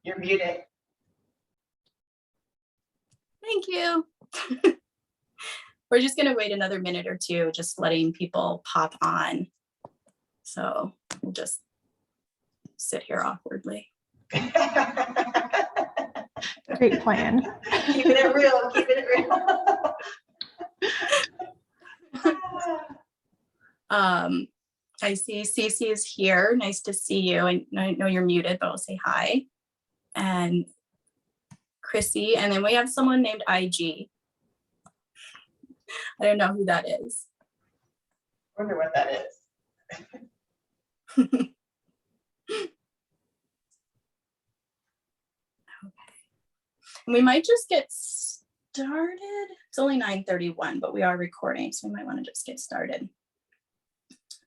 You're muted. Thank you. We're just going to wait another minute or two, just letting people pop on. So we'll just sit here awkwardly. Great plan. Keeping it real, keeping it real. I see Cece is here. Nice to see you. I know you're muted, but I'll say hi. And Chrissy, and then we have someone named IG. I don't know who that is. I wonder what that is. Okay. We might just get started. It's only 9:31, but we are recording, so we might want to just get started.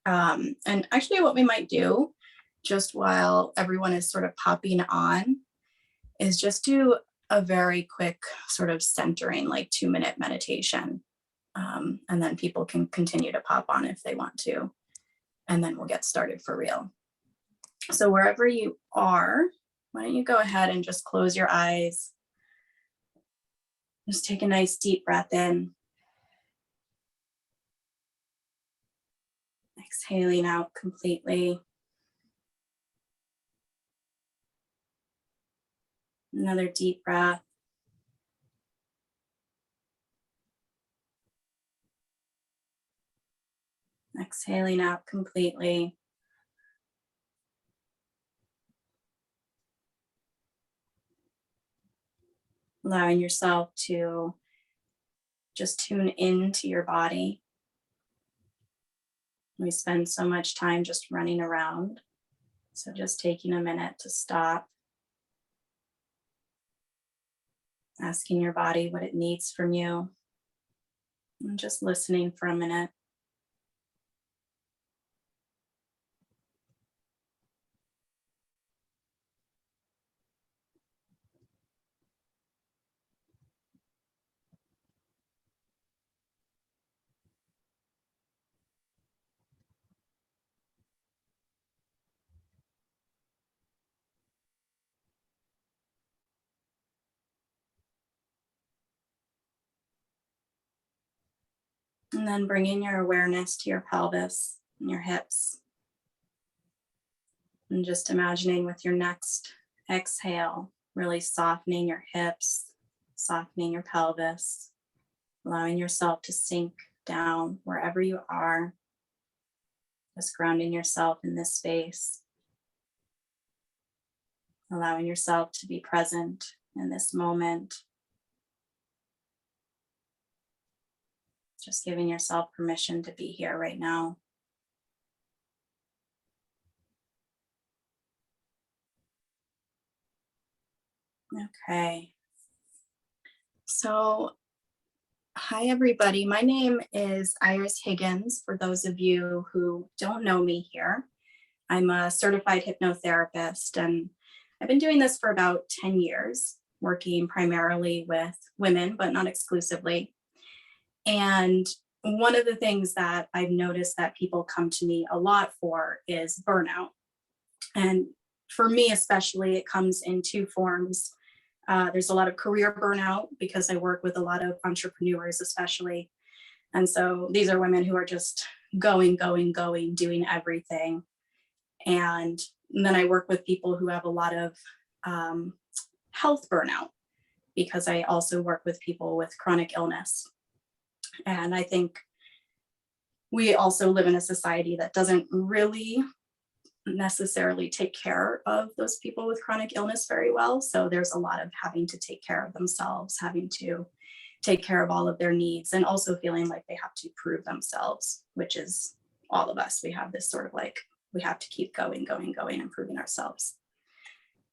And actually what we might do, just while everyone is sort of popping on, is just do a very quick sort of centering, like 2-minute meditation. And then people can continue to pop on if they want to. And then we'll get started for real. So wherever you are, why don't you go ahead and just close your eyes. Just take a nice deep breath in. Exhaling out completely. Another deep breath. Exhaling out completely. Allowing yourself to just tune into your body. We spend so much time just running around. So just taking a minute to stop. Asking your body what it needs from you. And just listening for a minute. And then bringing your awareness to your pelvis and your hips. And just imagining with your next exhale, really softening your hips, softening your pelvis, allowing yourself to sink down wherever you are, just grounding yourself in this space, allowing yourself to be present in this moment. Just giving yourself permission to be here right now. Okay. So, hi everybody. My name is Iris Higgins. For those of you who don't know me here, I'm a certified hypnotherapist, and I've been doing this for about 10 years, working primarily with women, but not exclusively. And one of the things that I've noticed that people come to me a lot for is burnout. And for me especially, it comes in two forms. There's a lot of career burnout because I work with a lot of entrepreneurs especially. And so these are women who are just going, doing everything. And then I work with people who have a lot of health burnout because I also work with people with chronic illness. And I think we also live in a society that doesn't really necessarily take care of those people with chronic illness very well. So there's a lot of having to take care of themselves, having to take care of all of their needs, and also feeling like they have to prove themselves, which is all of us. We have this sort of like, we have to keep going, improving ourselves.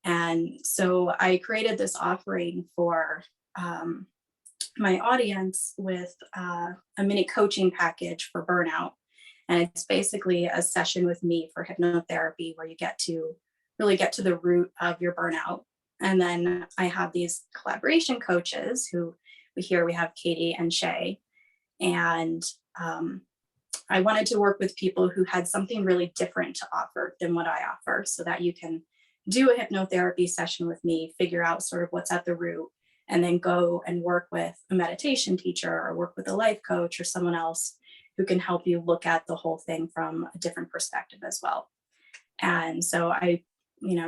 And so I created this offering for my audience with a mini coaching package for burnout. And it's basically a session with me for hypnotherapy where you get to really get to the root of your burnout. And then I have these collaboration coaches who we have Katie and Shay. And I wanted to work with people who had something really different to offer than what I offer so that you can do a hypnotherapy session with me, figure out sort of what's at the root, and then go and work with a meditation teacher or work with a life coach or someone else who can help you look at the whole thing from a different perspective as well. And so I,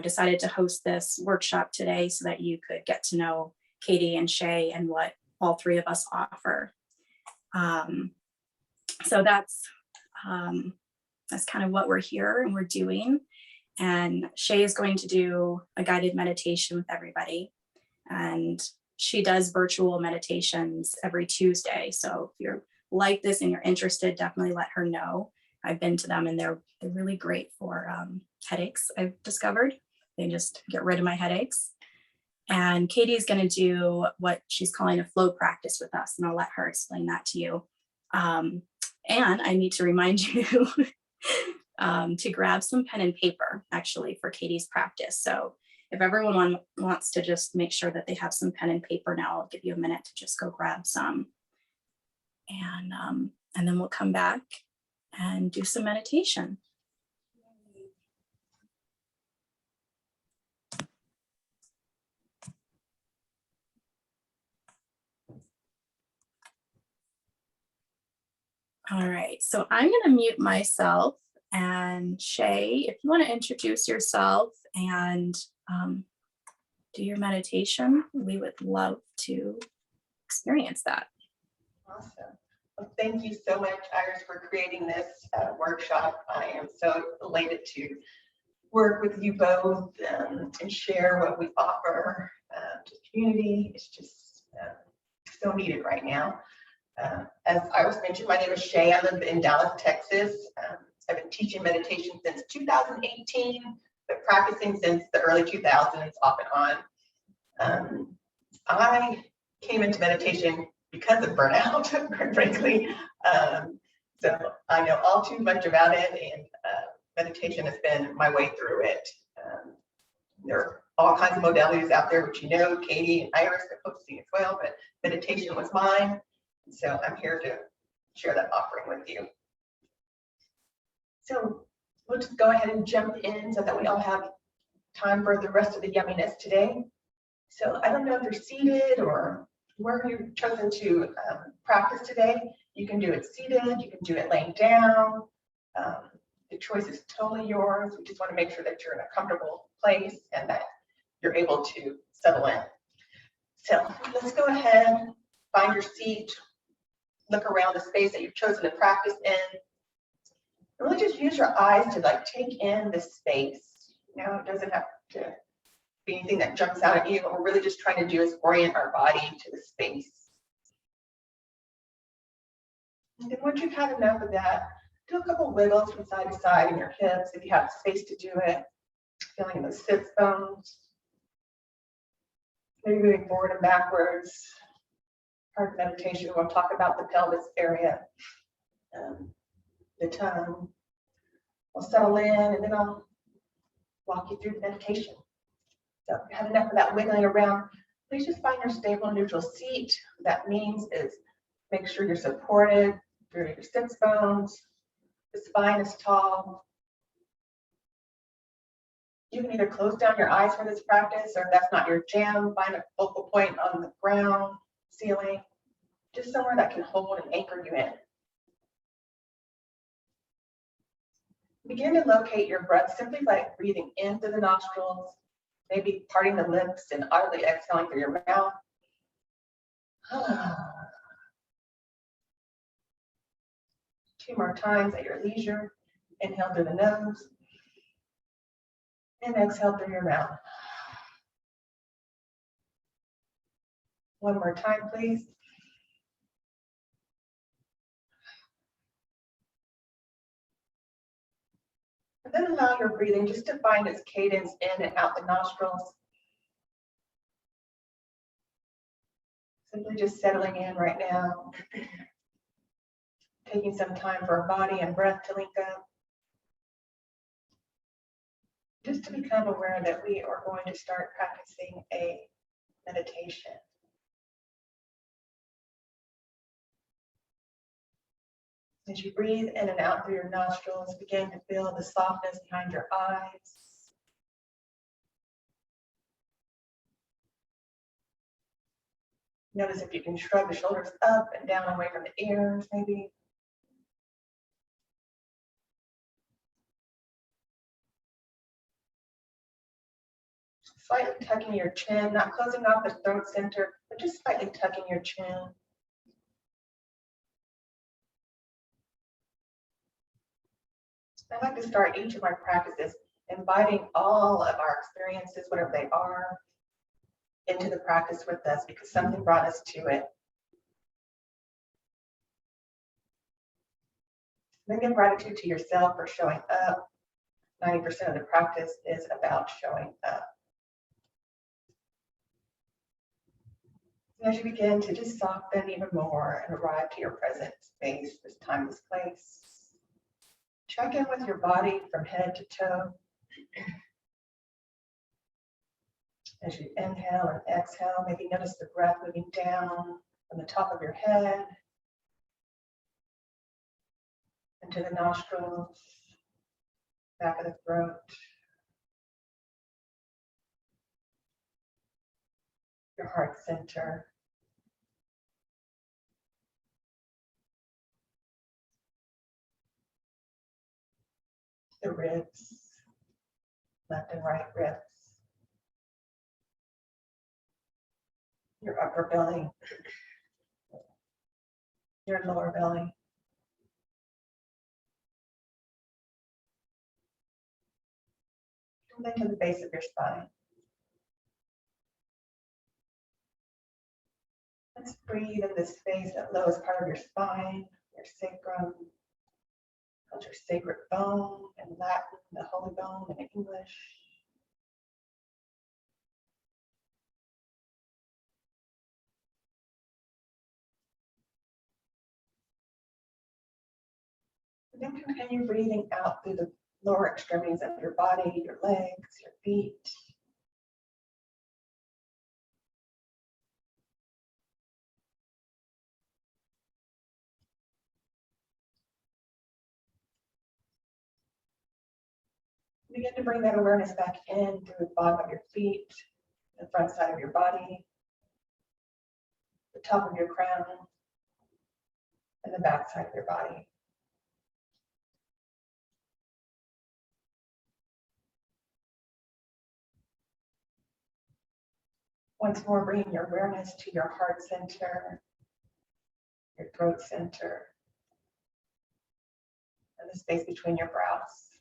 decided to host this workshop today so that you could get to know Katie and Shay and what all three of us offer. So that's kind of what we're here and we're doing. And Shay is going to do a guided meditation with everybody. And she does virtual meditations every Tuesday. So if you're like this and you're interested, definitely let her know. I've been to them and they're really great for headaches, I've discovered. They just get rid of my headaches. And Katie's going to do what she's calling a flow practice with us. And I'll let her explain that to you. And I need to remind you to grab some pen and paper, actually, for Katie's practice. So if everyone wants to just make sure that they have some pen and paper now, I'll give you a minute to just go grab some. And then we'll come back and do some meditation. All right, so I'm going to mute myself, and Shay, if you want to introduce yourself and do your meditation, we would love to experience that. Awesome. Well, thank you so much, Iris, for creating this workshop. I am so elated to work with you both and share what we offer to the community. It's just so needed right now. As Iris mentioned, my name is Shay. I live in Dallas, Texas. I've been teaching meditation since 2018, but practicing since the early 2000s, off and on. I came into meditation because of burnout, quite frankly. So I know all too much about it, and meditation has been my way through it. There are all kinds of modalities out there, which Katie and Iris are focusing as well, but meditation was mine. So I'm here to share that offering with you. So we'll just go ahead and jump in so that we all have time for the rest of the yumminess today. So I don't know if you're seated or where you've chosen to practice today. You can do it seated, you can do it laying down. The choice is totally yours. We just want to make sure that you're in a comfortable place and that you're able to settle in. So let's go ahead, find your seat, look around the space that you've chosen to practice in. And really just use your eyes to take in this space. It doesn't have to be anything that jumps out at you. What we're really just trying to do is orient our body to the space. And then once you've had enough of that, do a couple wiggles from side to side in your hips if you have space to do it. Feeling those sits bones. Maybe moving forward and backwards. Part of meditation, we'll talk about the pelvis area, the tongue. We'll settle in, and then I'll walk you through the meditation. So if you have enough of that wiggling around, please just find your stable, neutral seat. What that means is make sure you're supported through your sits bones. The spine is tall. You can either close down your eyes for this practice, or if that's not your jam, find a focal point on the ground, ceiling, just somewhere that can hold and anchor you in. Begin to locate your breath simply by breathing in through the nostrils, maybe parting the lips and audibly exhaling through your mouth. 2 more times at your leisure. Inhale through the nose and exhale through your mouth. 1 more time, please. And then allow your breathing just to find its cadence in and out the nostrils. Simply just settling in right now. Taking some time for our body and breath to link up. Just to become aware that we are going to start practicing a meditation. As you breathe in and out through your nostrils, begin to feel the softness behind your eyes. Notice if you can shrug the shoulders up and down away from the ears, maybe. Slightly tucking your chin, not closing off the throat center, but just slightly tucking your chin. I like to start each of my practices inviting all of our experiences, whatever they are, into the practice with us because something brought us to it. Then give gratitude to yourself for showing up. 90% of the practice is about showing up. As you begin to just soften even more and arrive to your present space, this timeless place, check in with your body from head to toe. As you inhale and exhale, maybe notice the breath moving down from the top of your head into the nostrils, back of the throat, your heart center, the ribs, left and right ribs, your upper belly, your lower belly, and then to the base of your spine. Let's breathe in the space, that lowest part of your spine, your sacrum, called your sacred bone in Latin, the holy bone in English. And then continue breathing out through the lower extremities of your body, your legs, your feet. Begin to bring that awareness back in through the bottom of your feet, the front side of your body, the top of your crown, and the back side of your body. Once more, bringing your awareness to your heart center, your throat center, and the space between your brows.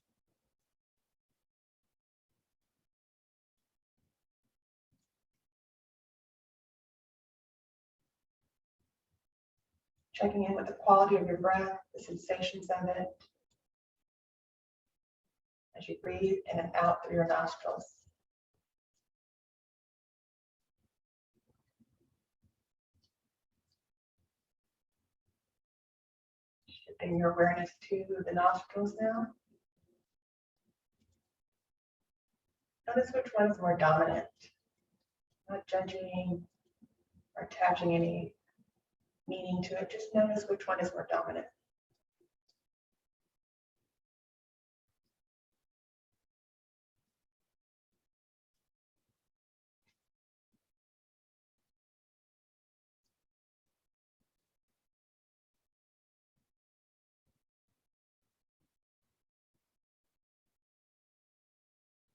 Checking in with the quality of your breath, the sensations of it, as you breathe in and out through your nostrils. Shifting your awareness to the nostrils now. Notice which one's more dominant. Not judging or attaching any meaning to it. Just notice which one is more dominant.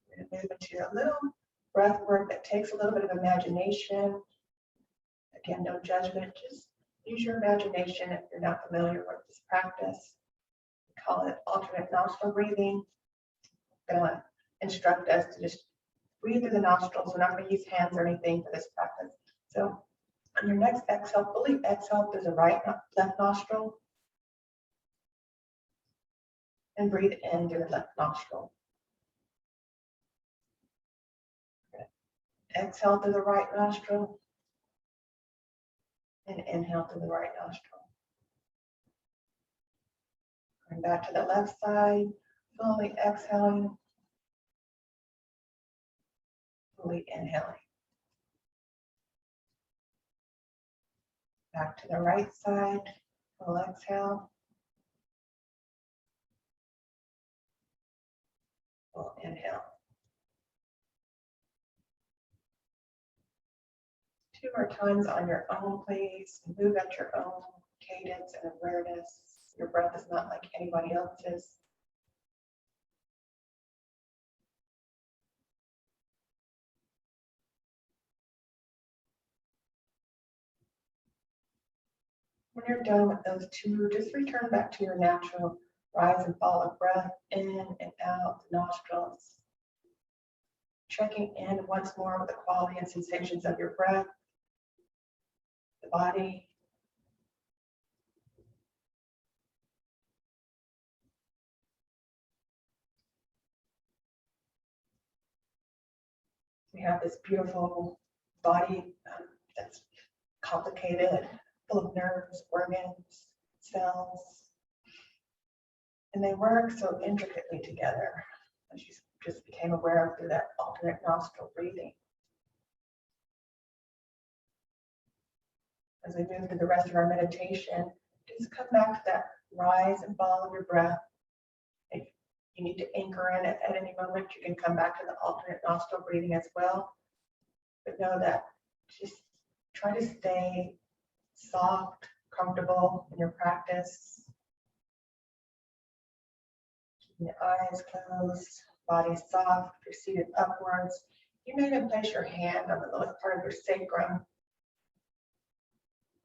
We're going to move into a little breath work that takes a little bit of imagination. Again, no judgment, just use your imagination if you're not familiar with this practice. We call it alternate nostril breathing. I'm going to instruct us to just breathe through the nostrils. We're not going to use hands or anything for this practice. So on your next exhale, fully exhale through the left nostril and breathe in through the left nostril. Exhale through the right nostril and inhale through the right nostril. Going back to the left side, fully exhaling, fully inhaling. Back to the right side, full exhale, full inhale. 2 more times on your own, please. Move at your own cadence and awareness. Your breath is not like anybody else's. When you're done with those 2, just return back to your natural rise and fall of breath in and out the nostrils. Checking in once more with the quality and sensations of your breath, the body. We have this beautiful body that's complicated, full of nerves, organs, cells, and they work so intricately together, as you just became aware of through that alternate nostril breathing. As we move through the rest of our meditation, just come back to that rise and fall of your breath. If you need to anchor in at any moment, you can come back to the alternate nostril breathing as well. But know that just try to stay soft, comfortable in your practice. Keeping the eyes closed, body soft, if you're seated upwards. You may even place your hand on the lowest part of your sacrum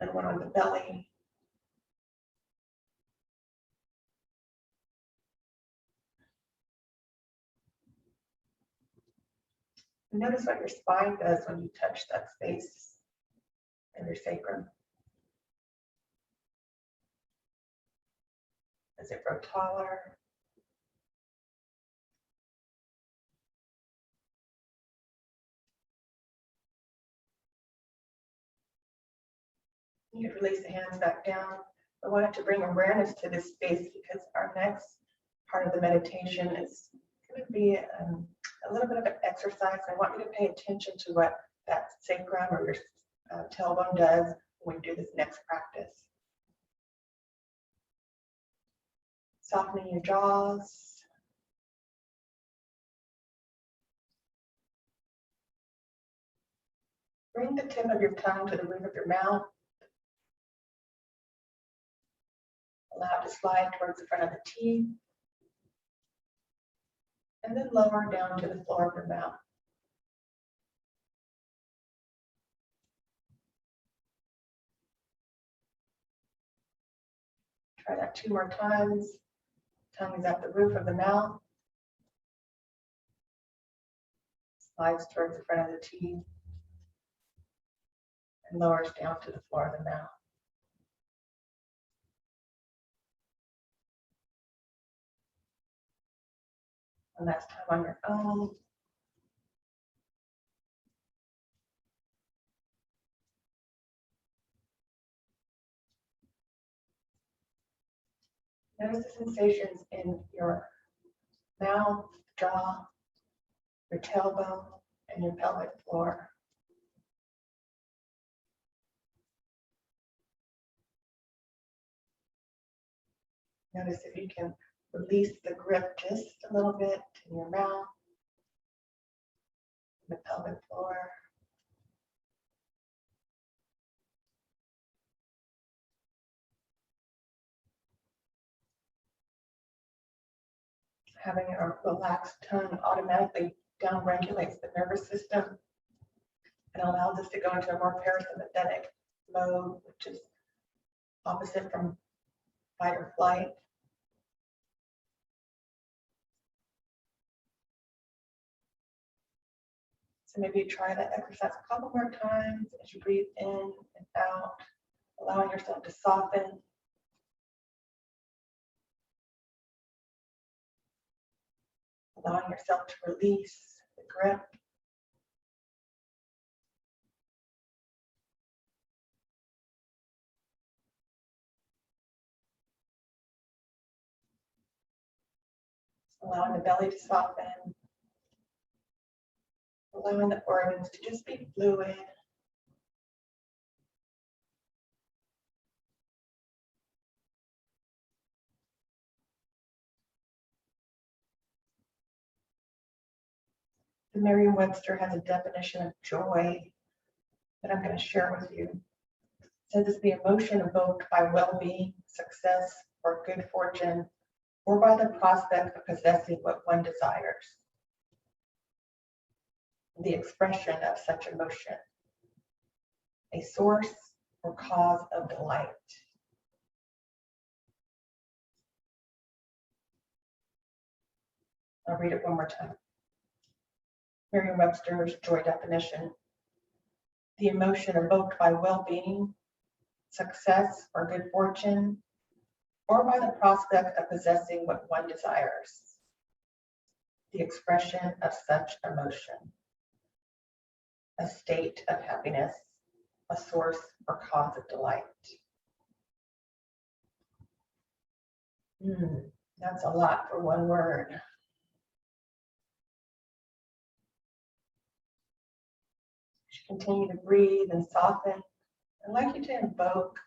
and one on the belly. And notice what your spine does when you touch that space of your sacrum. Does it grow taller? You can release the hands back down. I wanted to bring awareness to this space because our next part of the meditation is going to be a little bit of an exercise. I want you to pay attention to what that sacrum or your tailbone does when we do this next practice. Softening your jaws. Bring the tip of your tongue to the roof of your mouth. Allow it to slide towards the front of the teeth. And then lower down to the floor of your mouth. Try that 2 more times. Tongue is at the roof of the mouth. Slides towards the front of the teeth. And lowers down to the floor of the mouth. One last time on your own. Notice the sensations in your mouth, jaw, your tailbone, and your pelvic floor. Notice if you can release the grip just a little bit in your mouth, the pelvic floor. Having a relaxed tongue automatically down-regulates the nervous system and allows us to go into a more parasympathetic mode, which is opposite from fight or flight. So maybe try that exercise a couple more times as you breathe in and out, allowing yourself to soften. Allowing yourself to release the grip. Allowing the belly to soften. Allowing the organs to just be fluid. The Merriam-Webster has a definition of joy that I'm going to share with you. It says it's the emotion evoked by well-being, success, or good fortune, or by the prospect of possessing what one desires. The expression of such emotion, a source or cause of delight. I'll read it one more time. Merriam-Webster's joy definition: the emotion evoked by well-being, success, or good fortune, or by the prospect of possessing what one desires. The expression of such emotion, a state of happiness, a source or cause of delight. That's a lot for one word. Continue to breathe and soften. I'd like you to invoke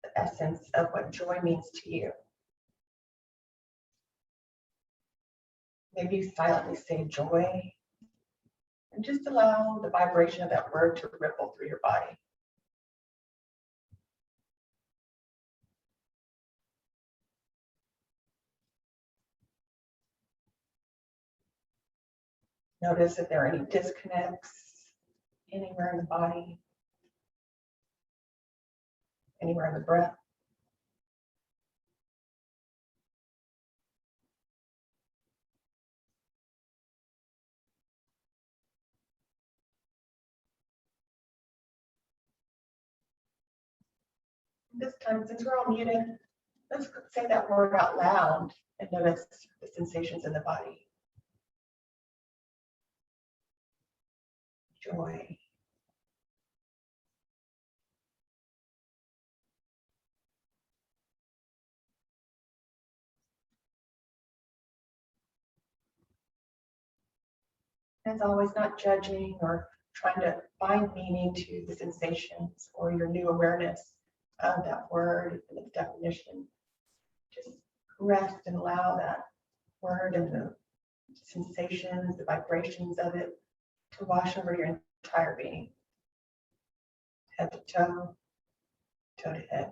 the essence of what joy means to you. Maybe you silently say joy, and just allow the vibration of that word to ripple through your body. Notice if there are any disconnects anywhere in the body, anywhere in the breath. This time, since we're all muted, let's say that word out loud and notice the sensations in the body. Joy. As always, not judging or trying to find meaning to the sensations or your new awareness of that word and its definition. Just rest and allow that word and the sensations, the vibrations of it to wash over your entire being, head to toe, toe to head.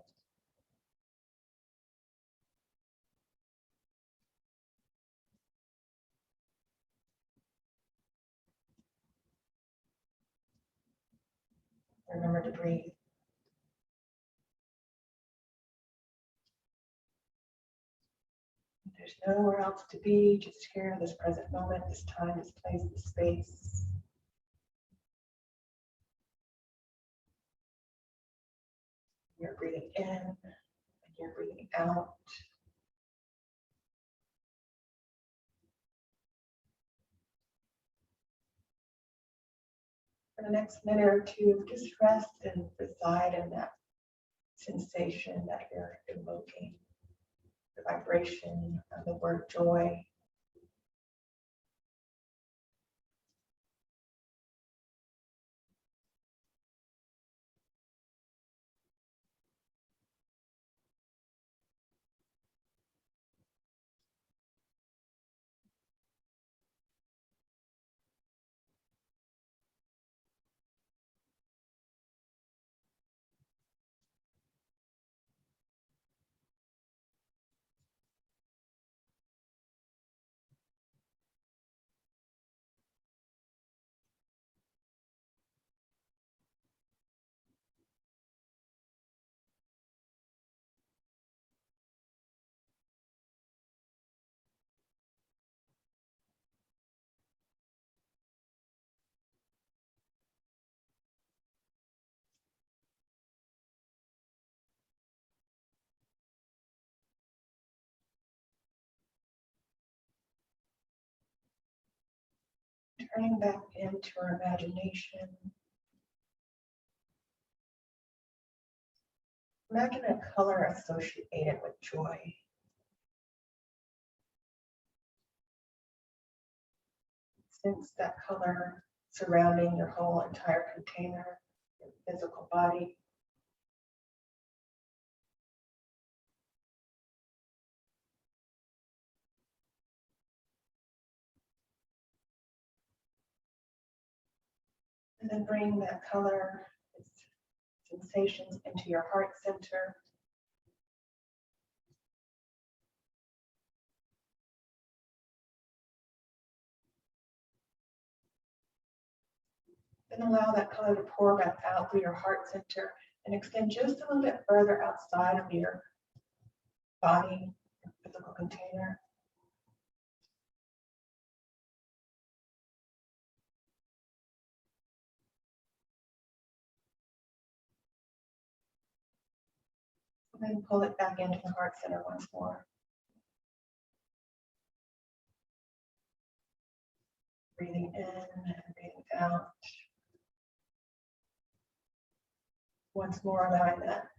Remember to breathe. There's nowhere else to be, just here, this present moment, this time, this place, this space. You're breathing in and you're breathing out. For the next minute or two, just rest and reside in that sensation that you're evoking, the vibration of the word joy. Turning back into our imagination. Imagine a color associated with joy. Sense that color surrounding your whole entire container, your physical body. And then bring that color sensations into your heart center. Then allow that color to pour back out through your heart center and extend just a little bit further outside of your body, your physical container. And then pull it back into the heart center once more. Breathing in and breathing out. Once more, allowing that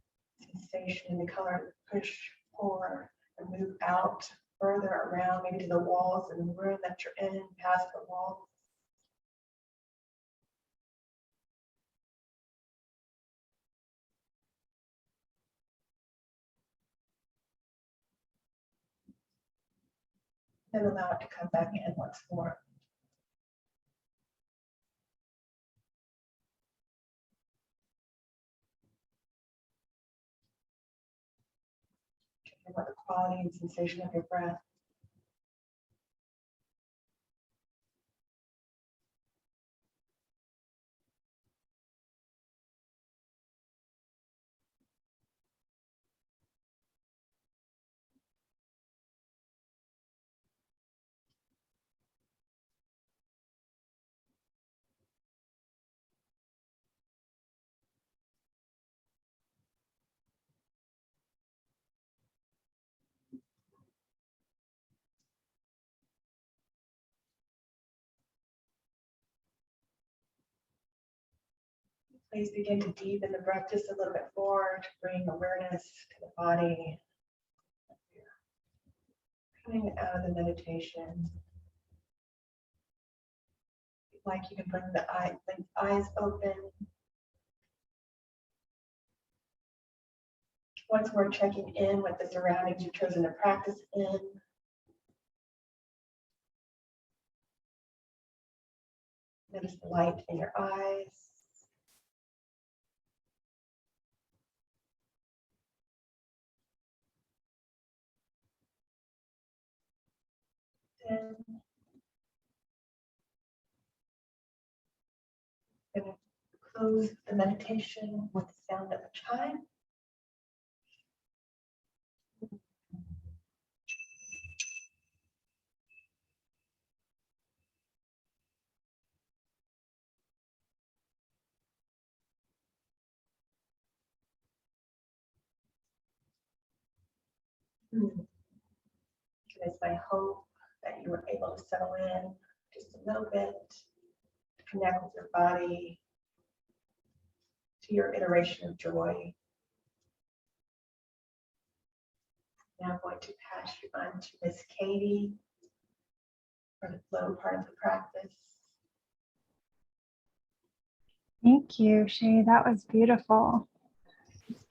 sensation in the color to push forward and move out further around, maybe to the walls and the room that you're in, past the walls. Then allow it to come back in once more. Checking about the quality and sensation of your breath. Please begin to deepen the breath just a little bit more to bring awareness to the body. Coming out of the meditation. Like you can bring the eyes open. Once more checking in with the surroundings you've chosen to practice in. Notice the light in your eyes. Then I'm going to close the meditation with the sound of a chime. It is my hope that you were able to settle in just a little bit, to connect with your body, to your iteration of joy. Now I'm going to pass you on to Miss Katie for the flow part of the practice. Thank you, Shay. That was beautiful.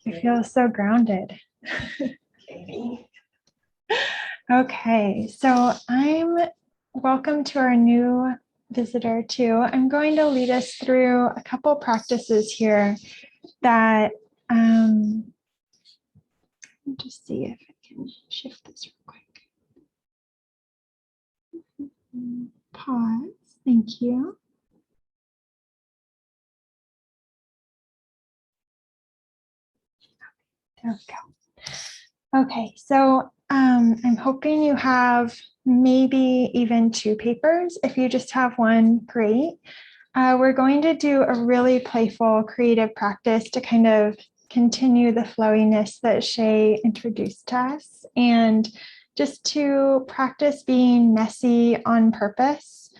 I feel so grounded. Katie. Okay, so welcome to our new visitor too. I'm going to lead us through a couple practices here that, let me just see if I can shift this real quick. Pause, thank you. There we go. Okay, so I'm hoping you have maybe even two papers. If you just have one, great. We're going to do a really playful, creative practice to kind of continue the flowiness that Shay introduced to us, and just to practice being messy on purpose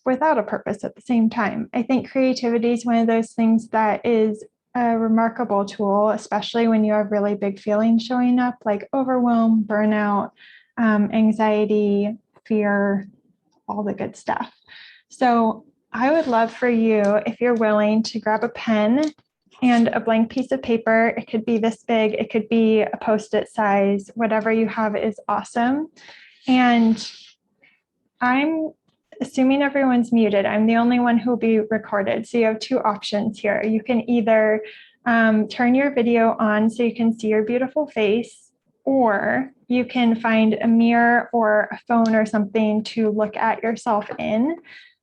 without a purpose at the same time. I think creativity is one of those things that is a remarkable tool, especially when you have really big feelings showing up, like overwhelm, burnout, anxiety, fear, all the good stuff. So I would love for you, if you're willing, to grab a pen and a blank piece of paper. It could be this big, it could be a Post-it size, whatever you have is awesome. And I'm assuming everyone's muted. I'm the only one who will be recorded. So you have two options here. You can either turn your video on so you can see your beautiful face, or you can find a mirror or a phone or something to look at yourself in.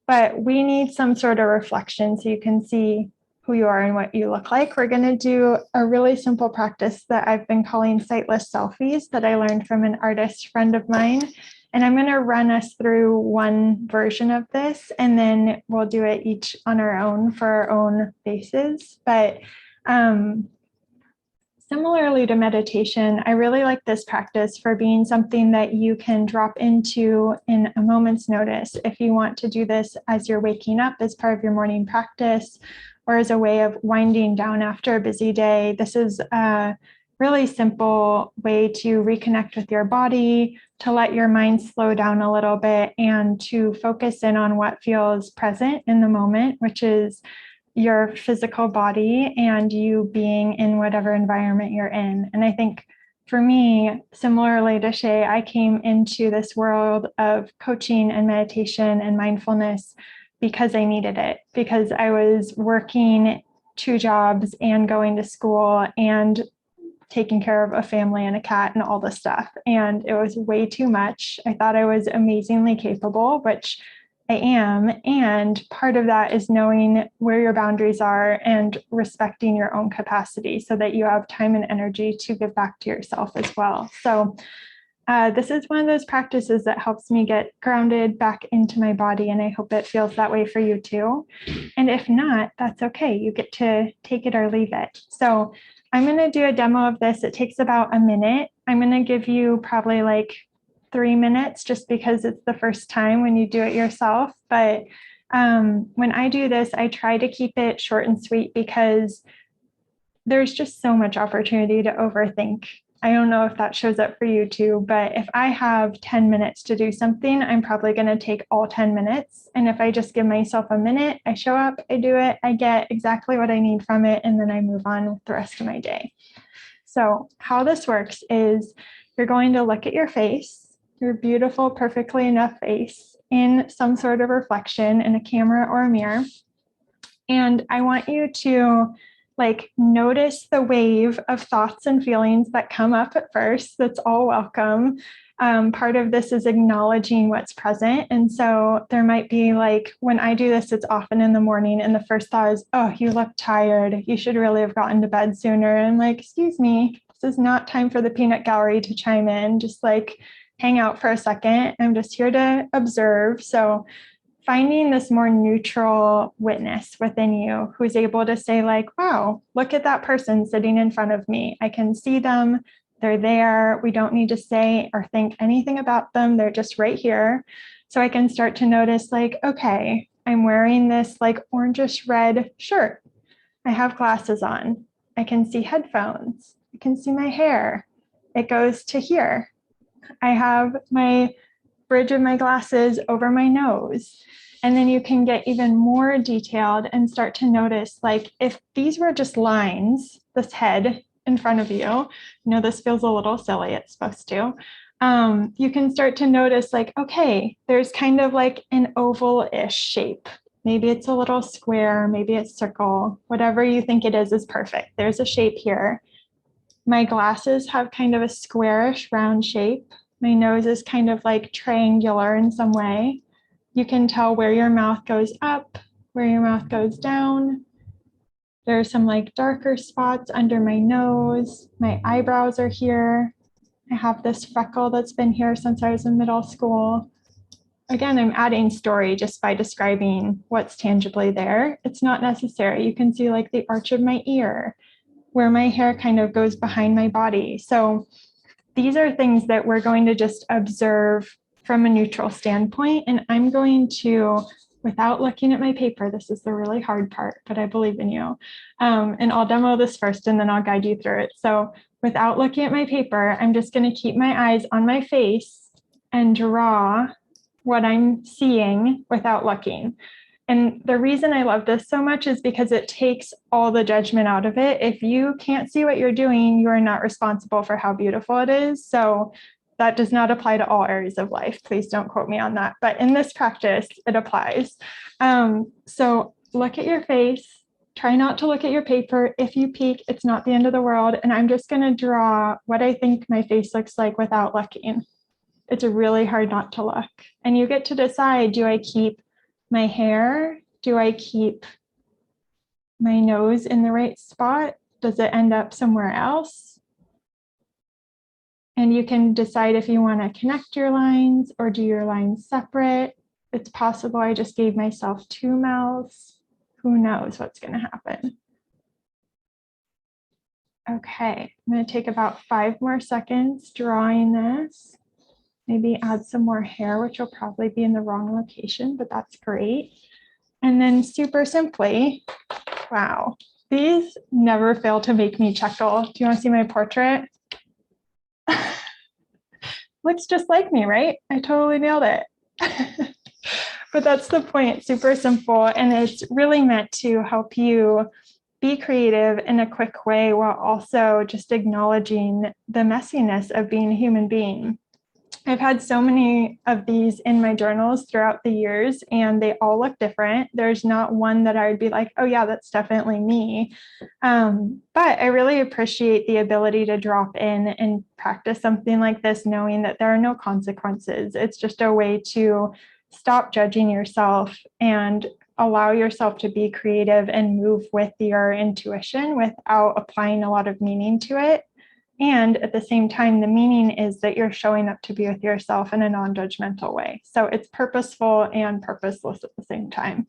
But we need some sort of reflection so you can see who you are and what you look like. We're going to do a really simple practice that I've been calling Sightless Selfies that I learned from an artist friend of mine. And I'm going to run us through one version of this, and then we'll do it each on our own for our own faces. But similarly to meditation, I really like this practice for being something that you can drop into in a moment's notice. If you want to do this as you're waking up as part of your morning practice, or as a way of winding down after a busy day, this is a really simple way to reconnect with your body, to let your mind slow down a little bit, and to focus in on what feels present in the moment, which is your physical body and you being in whatever environment you're in. And I think for me, similarly to Shay, I came into this world of coaching and meditation and mindfulness because I needed it, because I was working 2 jobs and going to school and taking care of a family and a cat and all this stuff. And it was way too much. I thought I was amazingly capable, which I am. And part of that is knowing where your boundaries are and respecting your own capacity so that you have time and energy to give back to yourself as well. So this is one of those practices that helps me get grounded back into my body. And I hope it feels that way for you too. And if not, that's okay. You get to take it or leave it. So I'm going to do a demo of this. It takes about a minute. I'm going to give you probably like 3 minutes just because it's the first time when you do it yourself. But when I do this, I try to keep it short and sweet because there's just so much opportunity to overthink. I don't know if that shows up for you too, but if I have 10 minutes to do something, I'm probably going to take all 10 minutes. And if I just give myself a minute, I show up, I do it, I get exactly what I need from it, and then I move on with the rest of my day. So how this works is you're going to look at your face, your beautiful, perfectly enough face, in some sort of reflection in a camera or a mirror. And I want you to notice the wave of thoughts and feelings that come up at first. That's all welcome. Part of this is acknowledging what's present. And so there might be when I do this, it's often in the morning. And the first thought is, oh, you look tired. You should really have gotten to bed sooner. And I'm like, excuse me, this is not time for the peanut gallery to chime in. Just hang out for a second. I'm just here to observe. So finding this more neutral witness within you who's able to say wow, look at that person sitting in front of me. I can see them. They're there. We don't need to say or think anything about them. They're just right here. So I can start to notice okay, I'm wearing this orangish red shirt. I have glasses on. I can see headphones. I can see my hair. It goes to here. I have my bridge of my glasses over my nose. And then you can get even more detailed and start to notice, if these were just lines, this head in front of you, this feels a little silly, it's supposed to, you can start to notice okay, there's kind of an oval-ish shape. Maybe it's a little square, maybe it's circle, whatever you think it is perfect. There's a shape here. My glasses have kind of a squarish round shape. My nose is kind of triangular in some way. You can tell where your mouth goes up, where your mouth goes down. There are some darker spots under my nose. My eyebrows are here. I have this freckle that's been here since I was in middle school. Again, I'm adding story just by describing what's tangibly there. It's not necessary. You can see the arch of my ear, where my hair kind of goes behind my body. So these are things that we're going to just observe from a neutral standpoint. And I'm going to, without looking at my paper, this is the really hard part, but I believe in you. And I'll demo this first and then I'll guide you through it. So without looking at my paper, I'm just going to keep my eyes on my face and draw what I'm seeing without looking. And the reason I love this so much is because it takes all the judgment out of it. If you can't see what you're doing, you are not responsible for how beautiful it is. So that does not apply to all areas of life. Please don't quote me on that. But in this practice, it applies. So look at your face, try not to look at your paper. If you peek, it's not the end of the world. And I'm just going to draw what I think my face looks like without looking. It's really hard not to look. And you get to decide, do I keep my hair? Do I keep my nose in the right spot? Does it end up somewhere else? And you can decide if you want to connect your lines or do your lines separate. It's possible I just gave myself two mouths. Who knows what's going to happen? Okay, I'm going to take about 5 more seconds drawing this. Maybe add some more hair, which will probably be in the wrong location, but that's great. And then super simply, wow, these never fail to make me chuckle. Do you want to see my portrait? Looks just like me, right? I totally nailed it. But that's the point, super simple. And it's really meant to help you be creative in a quick way while also just acknowledging the messiness of being a human being. I've had so many of these in my journals throughout the years, and they all look different. There's not one that I would be like, oh yeah, that's definitely me. But I really appreciate the ability to drop in and practice something like this, knowing that there are no consequences. It's just a way to stop judging yourself and allow yourself to be creative and move with your intuition without applying a lot of meaning to it. And at the same time, the meaning is that you're showing up to be with yourself in a non-judgmental way. So it's purposeful and purposeless at the same time.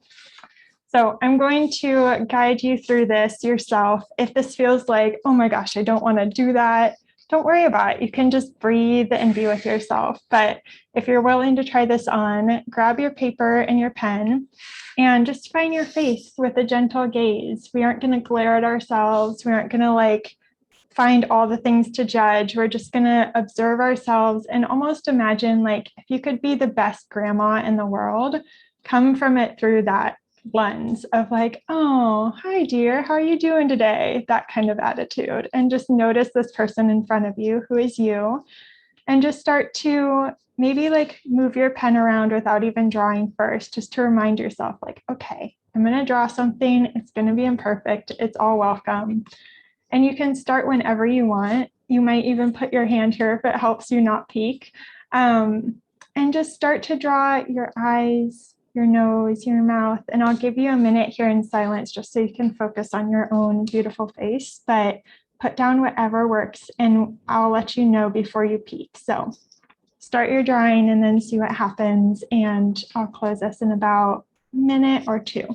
So I'm going to guide you through this yourself. If this feels like, oh my gosh, I don't want to do that, don't worry about it. You can just breathe and be with yourself. But if you're willing to try this on, grab your paper and your pen and just find your face with a gentle gaze. We aren't going to glare at ourselves. We aren't going to find all the things to judge. We're just going to observe ourselves and almost imagine if you could be the best grandma in the world, come from it through that lens of oh, hi dear, how are you doing today? That kind of attitude. And just notice this person in front of you who is you, and just start to maybe move your pen around without even drawing first, just to remind yourself okay, I'm going to draw something. It's going to be imperfect. It's all welcome. And you can start whenever you want. You might even put your hand here if it helps you not peek. And just start to draw your eyes, your nose, your mouth. And I'll give you a minute here in silence just so you can focus on your own beautiful face. But put down whatever works and I'll let you know before you peek. So start your drawing and then see what happens. And I'll close this in about a minute or two.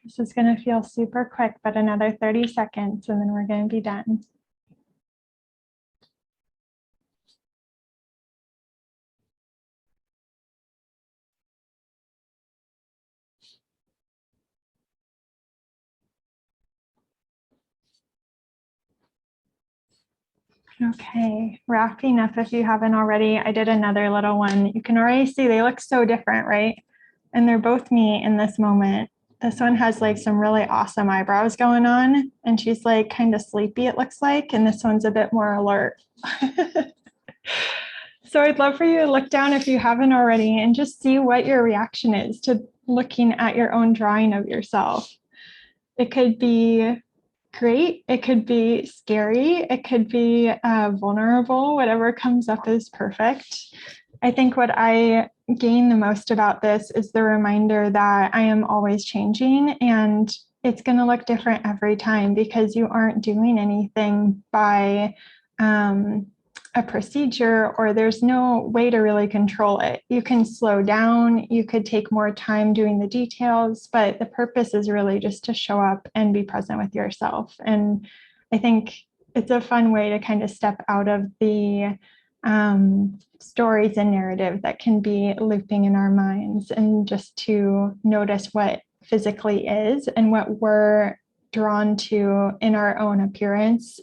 This is going to feel super quick, but another 30 seconds and then we're going to be done. Okay, wrapping up if you haven't already. I did another little one. You can already see they look so different, right? And they're both me in this moment. This one has some really awesome eyebrows going on and she's kind of sleepy, it looks like. And this one's a bit more alert. So I'd love for you to look down if you haven't already and just see what your reaction is to looking at your own drawing of yourself. It could be great. It could be scary. It could be vulnerable. Whatever comes up is perfect. I think what I gain the most about this is the reminder that I am always changing and it's going to look different every time because you aren't doing anything by a procedure or there's no way to really control it. You can slow down, you could take more time doing the details, but the purpose is really just to show up and be present with yourself. And I think it's a fun way to kind of step out of the stories and narrative that can be looping in our minds, and just to notice what physically is and what we're drawn to in our own appearance,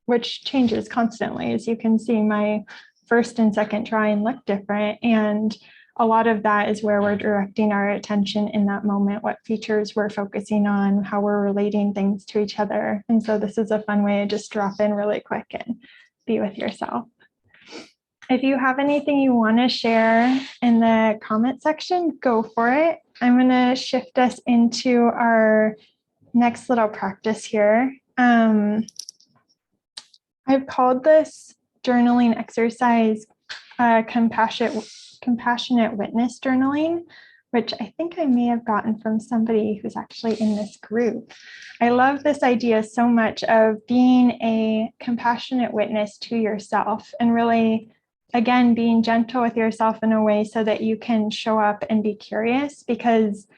which changes constantly. As you can see, my first and second drawing look different. And a lot of that is where we're directing our attention in that moment, what features we're focusing on, how we're relating things to each other. And so this is a fun way to just drop in really quick and be with yourself. If you have anything you want to share in the comment section, go for it. I'm going to shift us into our next little practice here. I've called this journaling exercise compassionate witness journaling, which I think I may have gotten from somebody who's actually in this group. I love this idea so much of being a compassionate witness to yourself, and really, again, being gentle with yourself in a way so that you can show up and be curious, because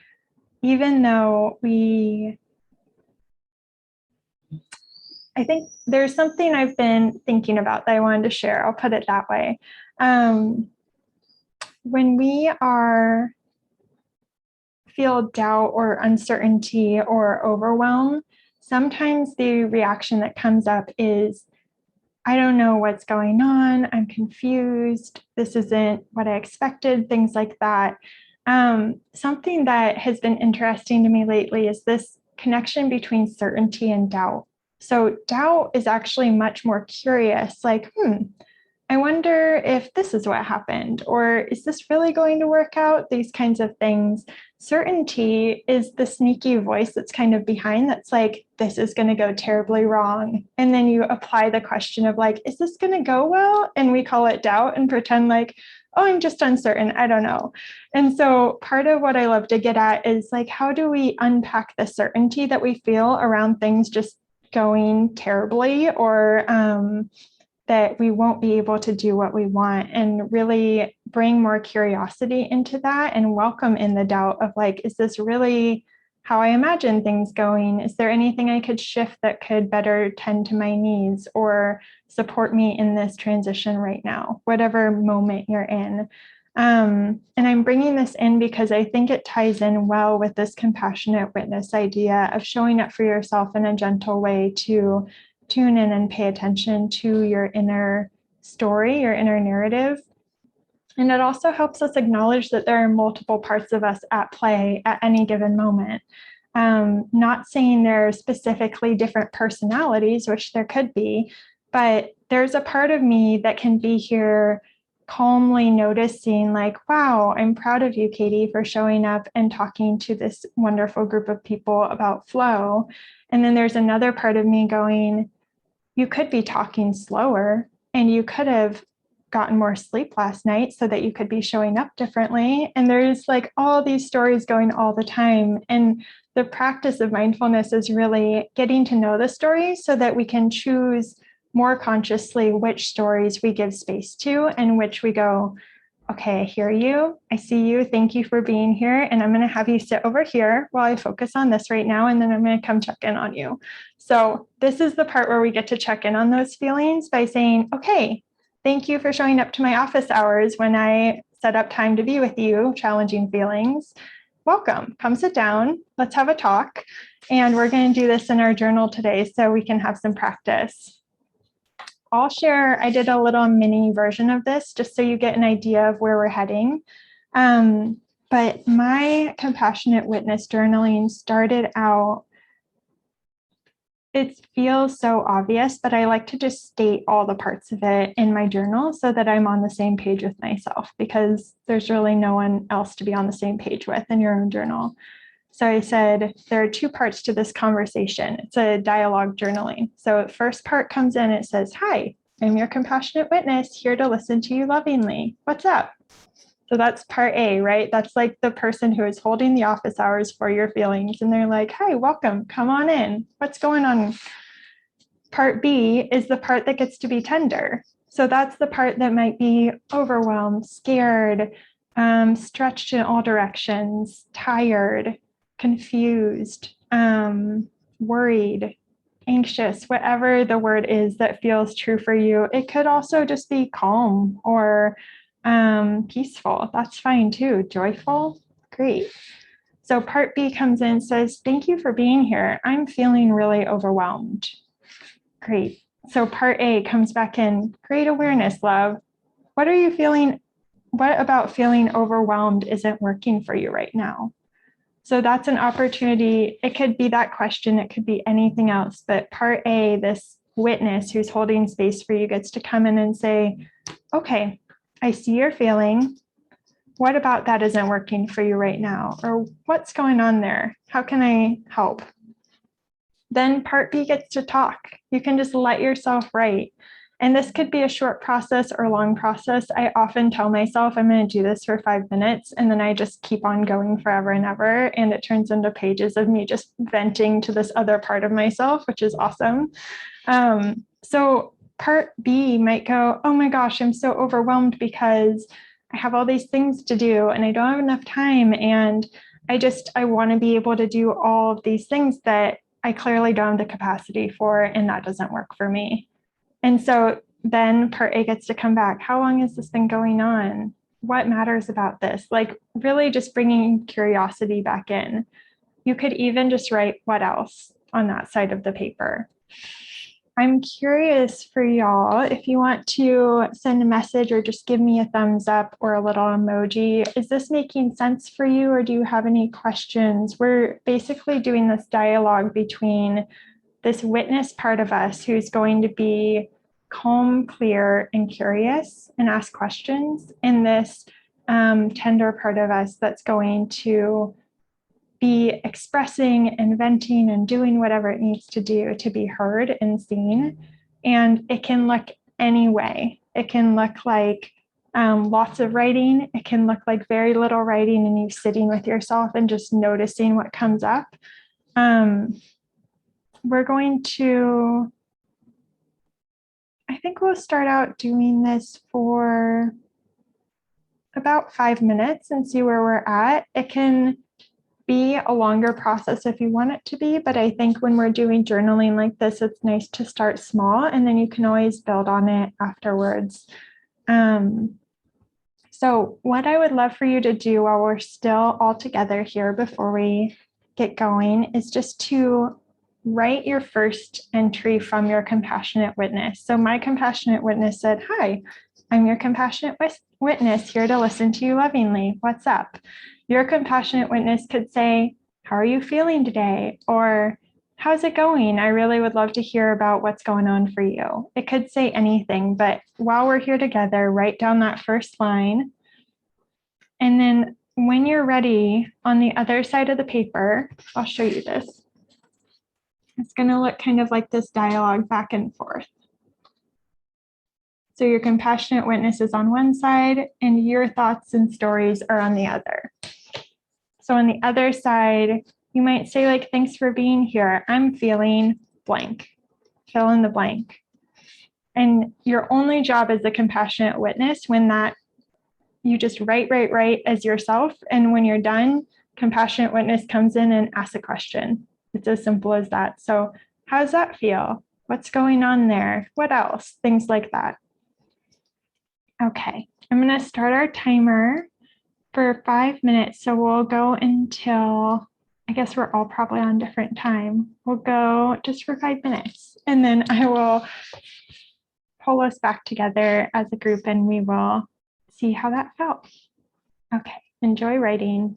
even though I think there's something I've been thinking about that I wanted to share. I'll put it that way. When we feel doubt or uncertainty or overwhelm, sometimes the reaction that comes up is, I don't know what's going on. I'm confused. This isn't what I expected, things like that. Something that has been interesting to me lately is this connection between certainty and doubt. So doubt is actually much more curious, like, I wonder if this is what happened, or is this really going to work out? These kinds of things. Certainty is the sneaky voice that's kind of behind, that's like, this is going to go terribly wrong. And then you apply the question of like, is this going to go well? And we call it doubt and pretend like, oh, I'm just uncertain. I don't know. And so part of what I love to get at is like, how do we unpack the certainty that we feel around things just going terribly, or that we won't be able to do what we want, and really bring more curiosity into that and welcome in the doubt of like, is this really how I imagine things going? Is there anything I could shift that could better tend to my needs or support me in this transition right now, whatever moment you're in? And I'm bringing this in because I think it ties in well with this compassionate witness idea of showing up for yourself in a gentle way to tune in and pay attention to your inner story, your inner narrative. And it also helps us acknowledge that there are multiple parts of us at play at any given moment. Not saying there are specifically different personalities, which there could be, but there's a part of me that can be here calmly noticing like, wow, I'm proud of you, Katie, for showing up and talking to this wonderful group of people about flow. And then there's another part of me going, you could be talking slower, and you could have gotten more sleep last night so that you could be showing up differently. And there's like all these stories going all the time. And the practice of mindfulness is really getting to know the stories so that we can choose more consciously which stories we give space to, and which we go, okay, I hear you, I see you, thank you for being here, and I'm going to have you sit over here while I focus on this right now, and then I'm going to come check in on you. So this is the part where we get to check in on those feelings by saying, okay, thank you for showing up to my office hours when I set up time to be with you, challenging feelings. Welcome, come sit down, let's have a talk. And we're going to do this in our journal today so we can have some practice. I'll share, I did a little mini version of this just so you get an idea of where we're heading. But my compassionate witness journaling started out, it feels so obvious, but I like to just state all the parts of it in my journal so that I'm on the same page with myself, because there's really no one else to be on the same page with in your own journal. So I said, there are two parts to this conversation. It's a dialogue journaling. So the first part comes in, it says, hi, I'm your compassionate witness here to listen to you lovingly. What's up? So that's part A, right? That's like the person who is holding the office hours for your feelings. And they're like, hi, welcome, come on in. What's going on? Part B is the part that gets to be tender. So that's the part that might be overwhelmed, scared, stretched in all directions, tired, confused, worried, anxious, whatever the word is that feels true for you. It could also just be calm or peaceful. That's fine too. Joyful, great. So part B comes in and says, thank you for being here. I'm feeling really overwhelmed. Great. So part A comes back in, great awareness, love. What are you feeling? What about feeling overwhelmed isn't working for you right now? So that's an opportunity. It could be that question. It could be anything else. But part A, this witness who's holding space for you gets to come in and say, okay, I see your feeling. What about that isn't working for you right now? Or what's going on there? How can I help? Then part B gets to talk. You can just let yourself write. And this could be a short process or long process. I often tell myself I'm going to do this for 5 minutes, and then I just keep on going forever and ever. And it turns into pages of me just venting to this other part of myself, which is awesome. So part B might go, oh my gosh, I'm so overwhelmed because I have all these things to do and I don't have enough time. And I want to be able to do all of these things that I clearly don't have the capacity for, and that doesn't work for me. And so then part A gets to come back. How long has this been going on? What matters about this? Like really just bringing curiosity back in. You could even just write what else on that side of the paper. I'm curious for y'all, if you want to send a message or just give me a thumbs up or a little emoji, is this making sense for you, or do you have any questions? We're basically doing this dialogue between this witness part of us who's going to be calm, clear, and curious and ask questions, and this tender part of us that's going to be expressing and venting and doing whatever it needs to do to be heard and seen. And it can look any way. It can look like lots of writing. It can look like very little writing and you sitting with yourself and just noticing what comes up. We're going to, I think we'll start out doing this for about 5 minutes and see where we're at. It can be a longer process if you want it to be, but I think when we're doing journaling like this, it's nice to start small and then you can always build on it afterwards. So what I would love for you to do while we're still all together here before we get going is just to write your first entry from your compassionate witness. So my compassionate witness said, hi, I'm your compassionate witness here to listen to you lovingly. What's up? Your compassionate witness could say, how are you feeling today? Or how's it going? I really would love to hear about what's going on for you. It could say anything, but while we're here together, write down that first line. And then when you're ready, on the other side of the paper, I'll show you this. It's going to look kind of like this dialogue back and forth. So your compassionate witness is on one side and your thoughts and stories are on the other. So on the other side, you might say like, thanks for being here. I'm feeling blank, fill in the blank. And your only job as a compassionate witness when that you just write as yourself. And when you're done, compassionate witness comes in and asks a question. It's as simple as that. So how does that feel? What's going on there? What else? Things like that. Okay, I'm going to start our timer for 5 minutes. So we'll go until, I guess we're all probably on different time. We'll go just for 5 minutes and then I will pull us back together as a group and we will see how that felt. Okay, enjoy writing.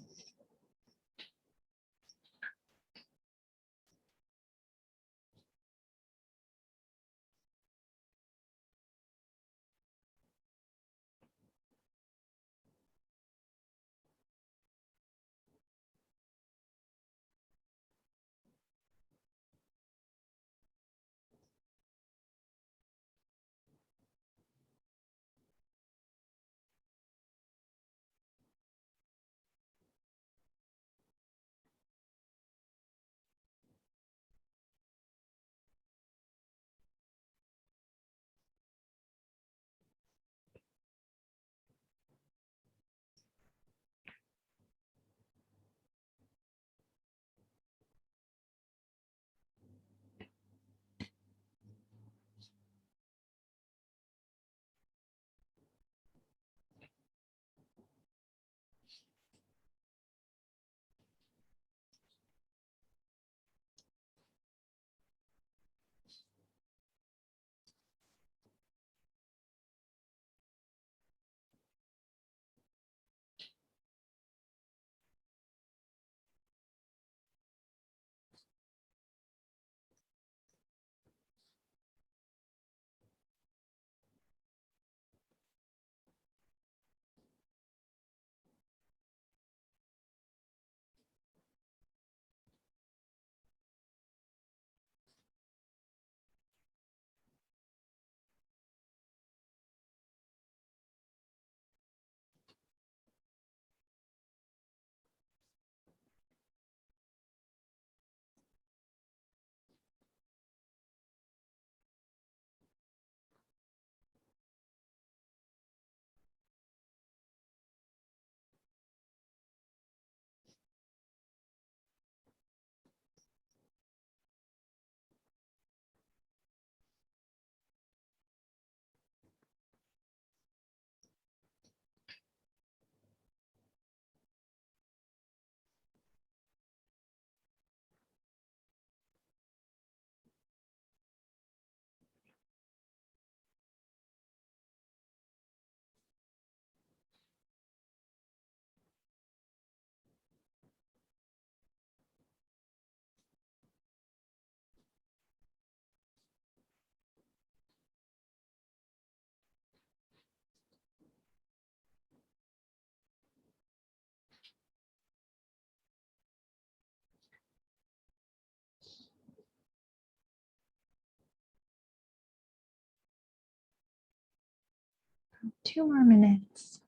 2 more minutes.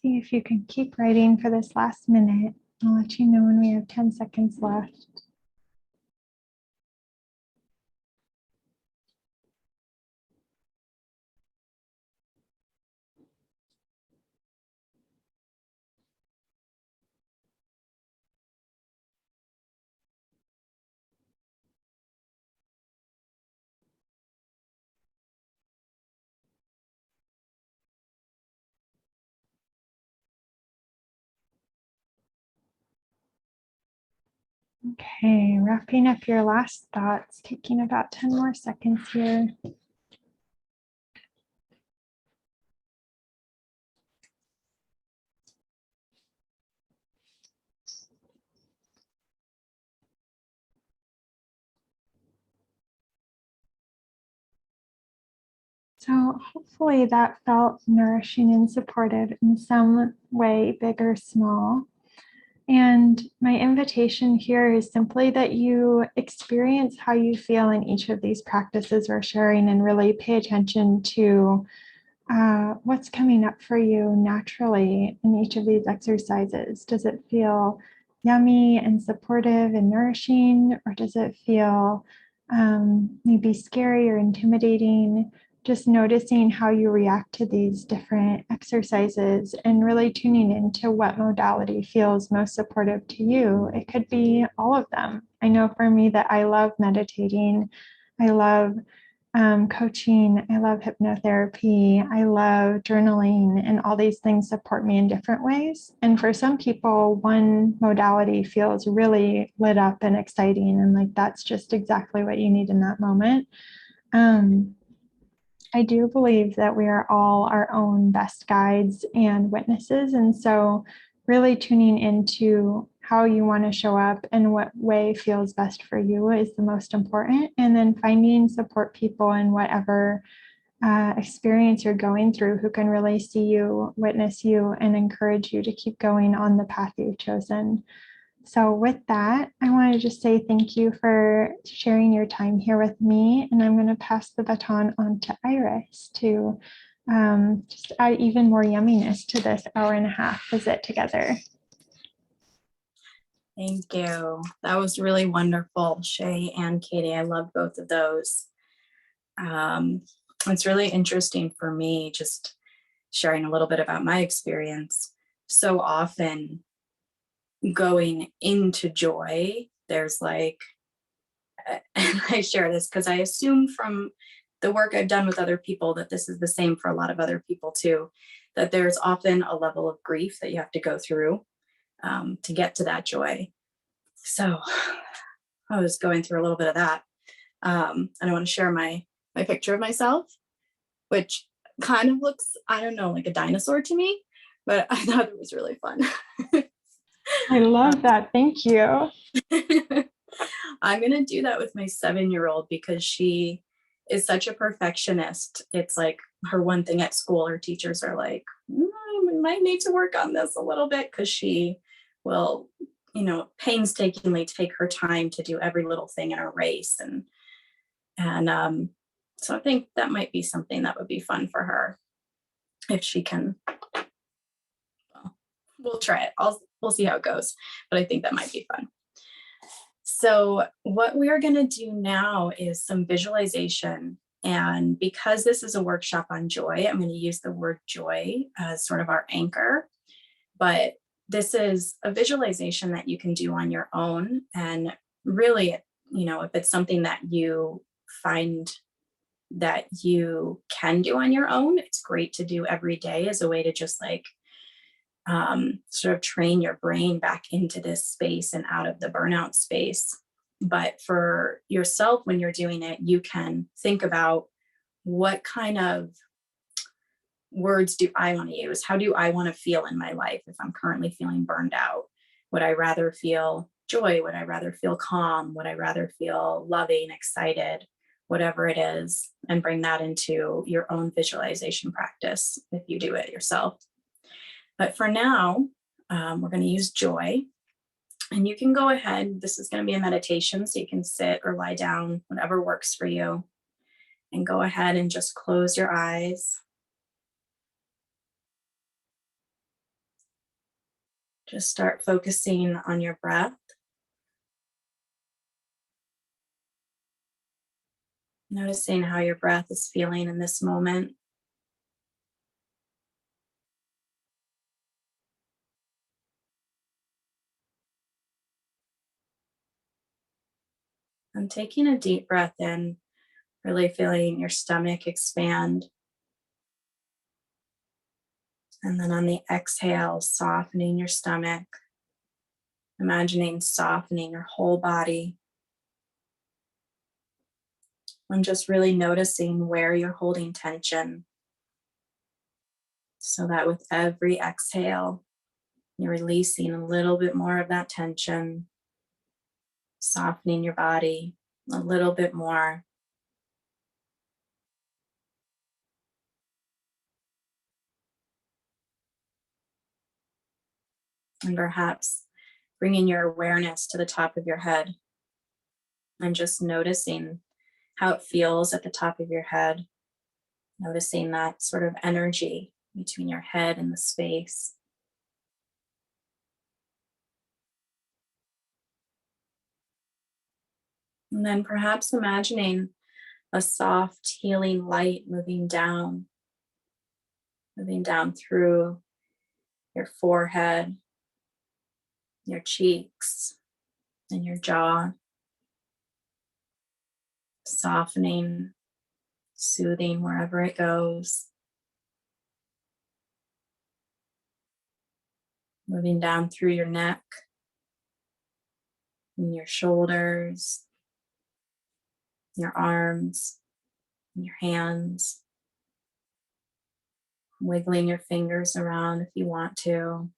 See if you can keep writing for this last minute. I'll let you know when we have 10 seconds left. Okay, wrapping up your last thoughts, taking about 10 more seconds here. So hopefully that felt nourishing and supportive in some way, big or small. And my invitation here is simply that you experience how you feel in each of these practices we're sharing and really pay attention to what's coming up for you naturally in each of these exercises. Does it feel yummy and supportive and nourishing, or does it feel maybe scary or intimidating? Just noticing how you react to these different exercises and really tuning into what modality feels most supportive to you. It could be all of them. I know for me that I love meditating. I love coaching. I love hypnotherapy. I love journaling, and all these things support me in different ways. And for some people, one modality feels really lit up and exciting, and like that's just exactly what you need in that moment. I do believe that we are all our own best guides and witnesses. And so really tuning into how you want to show up and what way feels best for you is the most important. And then finding support people in whatever experience you're going through who can really see you, witness you, and encourage you to keep going on the path you've chosen. So with that, I want to just say thank you for sharing your time here with me. And I'm going to pass the baton on to Iris to just add even more yumminess to this 1.5-hour visit together. Thank you. That was really wonderful, Shay and Katie. I love both of those. It's really interesting for me just sharing a little bit about my experience. So often going into joy, there's like, and I share this because I assume from the work I've done with other people that this is the same for a lot of other people too, that there's often a level of grief that you have to go through to get to that joy. So I was going through a little bit of that. And I want to share my picture of myself, which kind of looks, I don't know, like a dinosaur to me, but I thought it was really fun. I love that. Thank you. I'm going to do that with my 7-year-old because she is such a perfectionist. It's like her one thing at school, her teachers are like, we might need to work on this a little bit, because she will, painstakingly take her time to do every little thing in a race. And so I think that might be something that would be fun for her if she can. Well, we'll try it. We'll see how it goes, but I think that might be fun. So what we are going to do now is some visualization. And because this is a workshop on joy, I'm going to use the word joy as sort of our anchor. But this is a visualization that you can do on your own. And really, if it's something that you find that you can do on your own, it's great to do every day as a way to just like sort of train your brain back into this space and out of the burnout space. But for yourself, when you're doing it, you can think about what kind of words do I want to use? How do I want to feel in my life if I'm currently feeling burned out? Would I rather feel joy? Would I rather feel calm? Would I rather feel loving, excited, whatever it is? And bring that into your own visualization practice if you do it yourself. But for now, we're going to use joy. And you can go ahead. This is going to be a meditation, so you can sit or lie down, whatever works for you. And go ahead and just close your eyes. Just start focusing on your breath. Noticing how your breath is feeling in this moment. And taking a deep breath in, really feeling your stomach expand. And then on the exhale, softening your stomach, imagining softening your whole body. And just really noticing where you're holding tension. So that with every exhale, you're releasing a little bit more of that tension, softening your body a little bit more. And perhaps bringing your awareness to the top of your head and just noticing how it feels at the top of your head, noticing that sort of energy between your head and the space. And then perhaps imagining a soft healing light moving down through your forehead, your cheeks, and your jaw, softening, soothing wherever it goes. Moving down through your neck and your shoulders, your arms, and your hands. Wiggling your fingers around if you want to.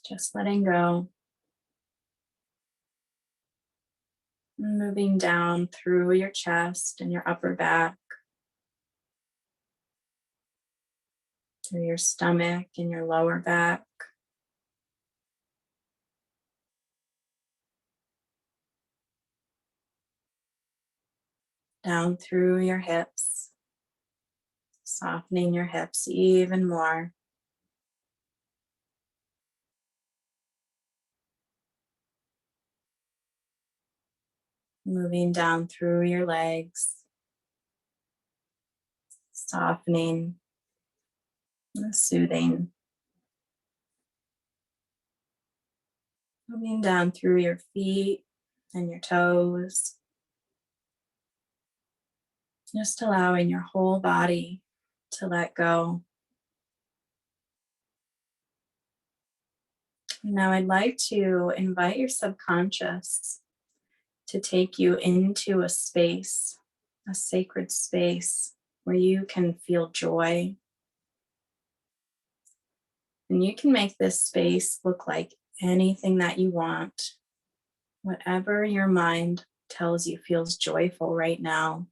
Just letting go. Moving down through your chest and your upper back, through your stomach and your lower back. Down through your hips, softening your hips even more. Moving down through your legs, softening and soothing. Moving down through your feet and your toes. Just allowing your whole body to let go. Now I'd like to invite your subconscious to take you into a space, a sacred space where you can feel joy. And you can make this space look like anything that you want, whatever your mind tells you feels joyful right now.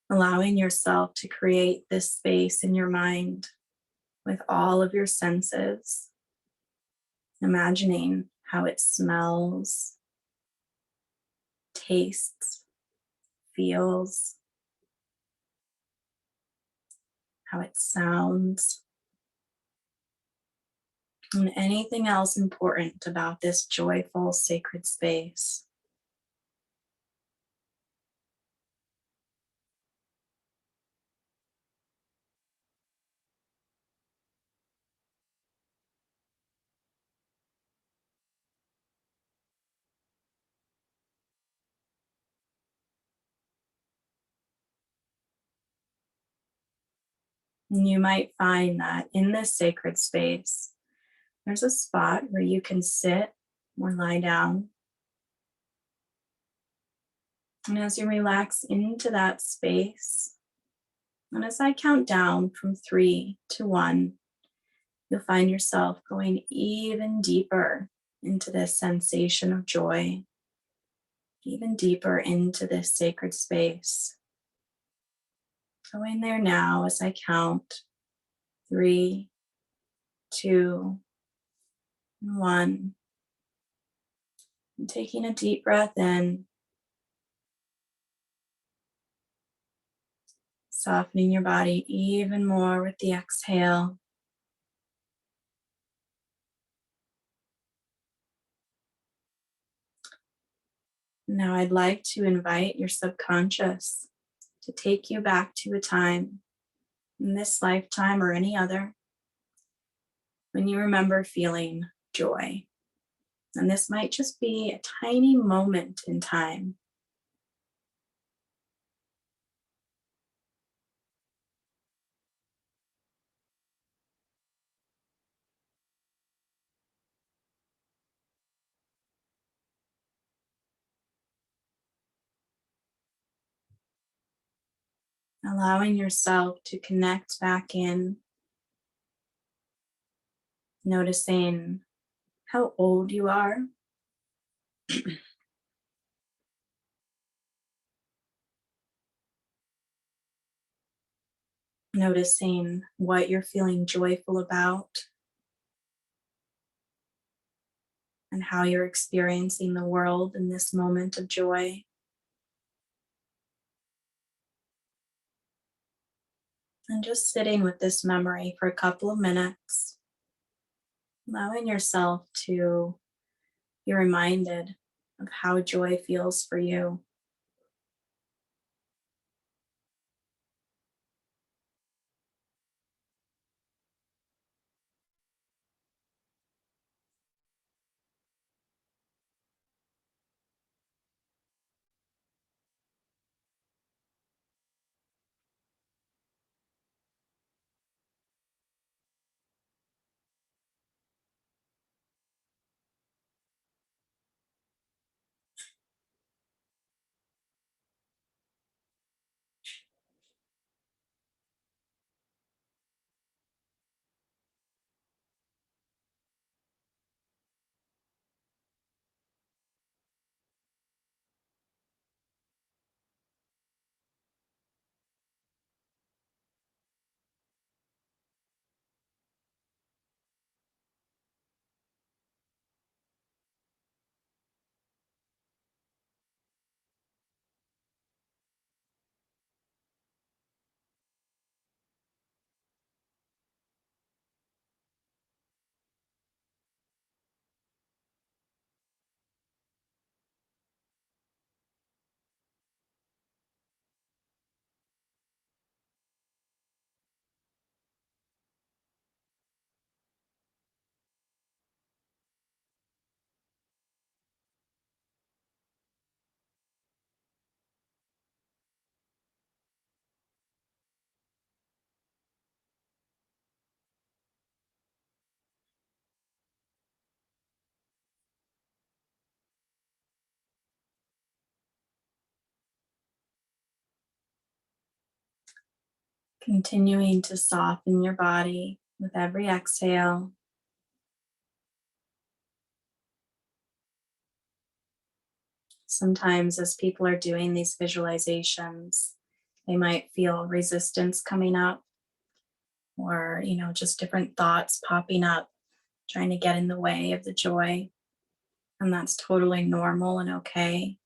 Allowing yourself to create this space in your mind with all of your senses, imagining how it smells, tastes, feels, how it sounds. and anything else important about this joyful, sacred space. And you might find that in this sacred space, there's a spot where you can sit or lie down. And as you relax into that space, and as I count down from 3 to 1, you'll find yourself going even deeper into this sensation of joy, even deeper into this sacred space. Going there now as I count 3, 2, 1. And taking a deep breath in, softening your body even more with the exhale. Now I'd like to invite your subconscious to take you back to a time in this lifetime or any other when you remember feeling joy. And this might just be a tiny moment in time. Allowing yourself to connect back in, noticing how old you are, noticing what you're feeling joyful about, and how you're experiencing the world in this moment of joy. And just sitting with this memory for a couple of minutes, allowing yourself to be reminded of how joy feels for you. Continuing to soften your body with every exhale. Sometimes as people are doing these visualizations, they might feel resistance coming up or, just different thoughts popping up, trying to get in the way of the joy. And that's totally normal and okay.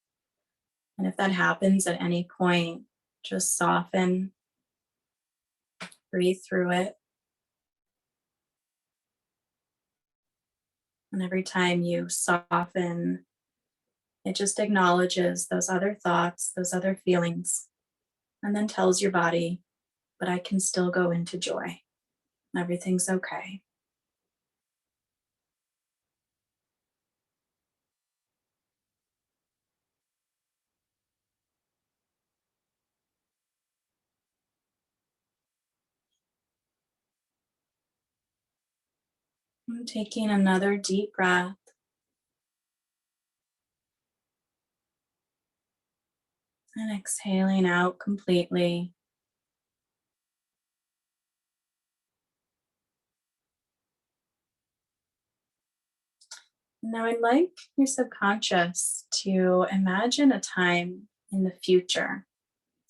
And if that happens at any point, just soften, breathe through it, And every time you soften, it just acknowledges those other thoughts, those other feelings, and then tells your body, but I can still go into joy. Everything's okay. And taking another deep breath. And exhaling out completely. Now, I'd like your subconscious to imagine a time in the future.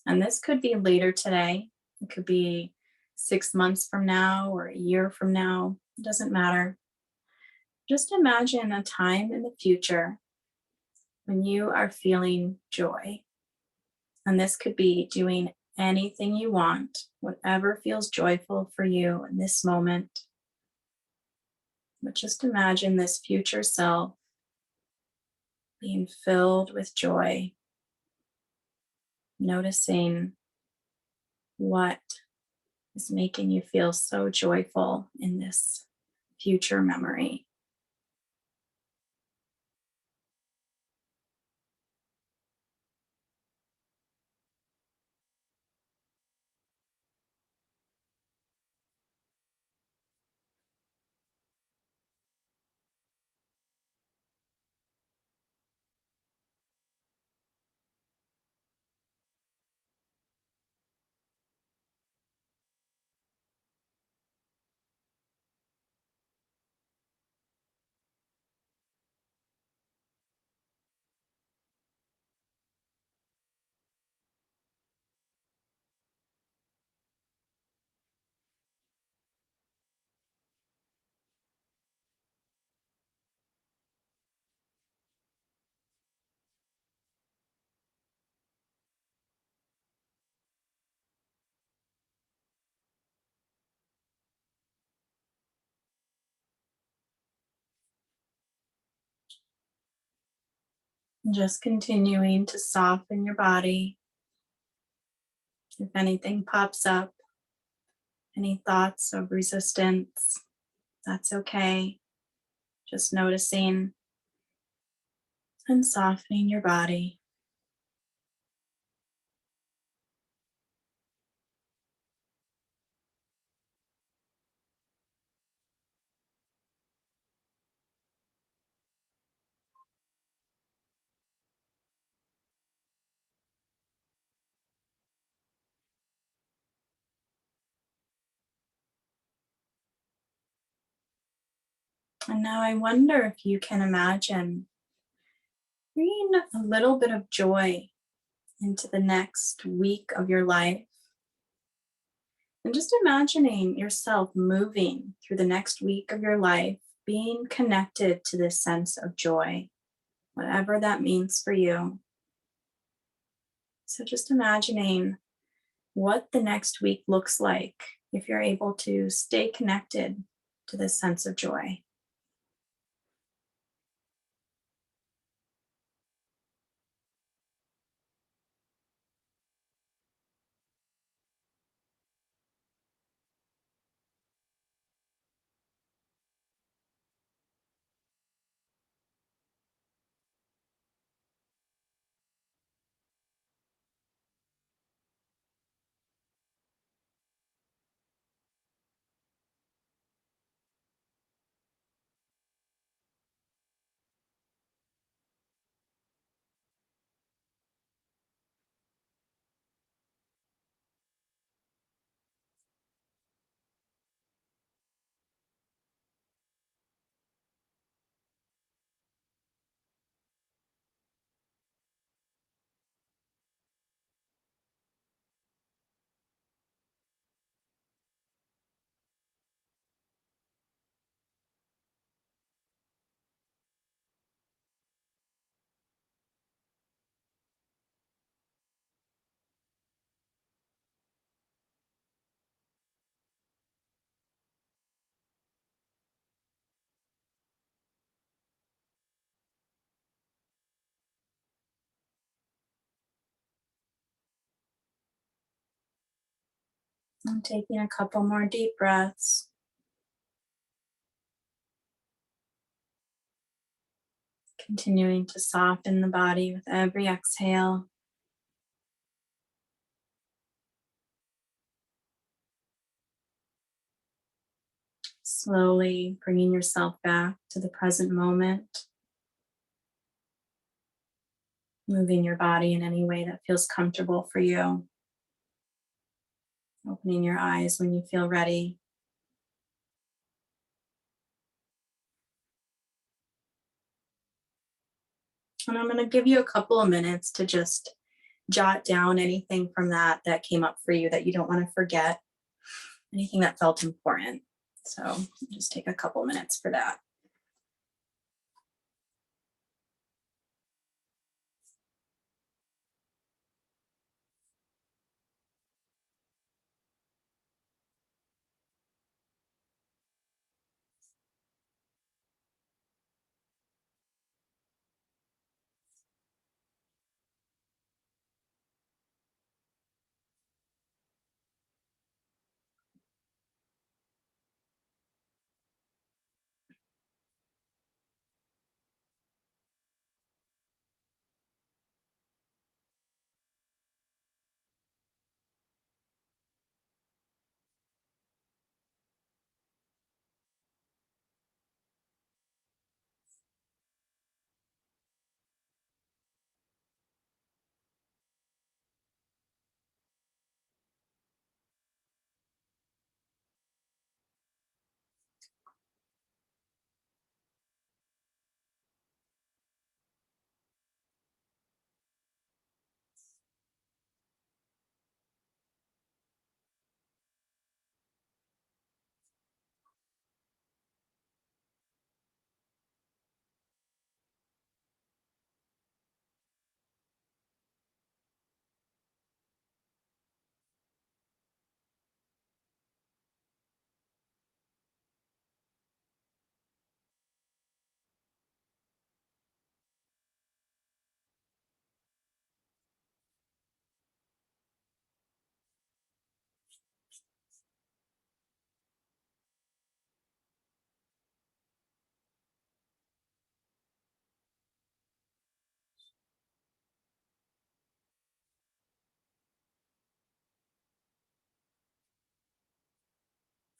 And this could be later today. It could be 6 months from now or a year from now. It doesn't matter. Just imagine a time in the future when you are feeling joy. And this could be doing anything you want, whatever feels joyful for you in this moment. But just imagine this future self being filled with joy, noticing what is making you feel so joyful in this future memory. Just continuing to soften your body. If anything pops up, any thoughts of resistance, that's okay. Just noticing and softening your body. And now I wonder if you can imagine bringing a little bit of joy into the next week of your life. And just imagining yourself moving through the next week of your life, being connected to this sense of joy, whatever that means for you. So just imagining what the next week looks like if you're able to stay connected to this sense of joy. And taking a couple more deep breaths. Continuing to soften the body with every exhale. Slowly bringing yourself back to the present moment. Moving your body in any way that feels comfortable for you. Opening your eyes when you feel ready. And I'm going to give you a couple of minutes to just jot down anything from that came up for you that you don't want to forget, anything that felt important. So just take a couple minutes for that.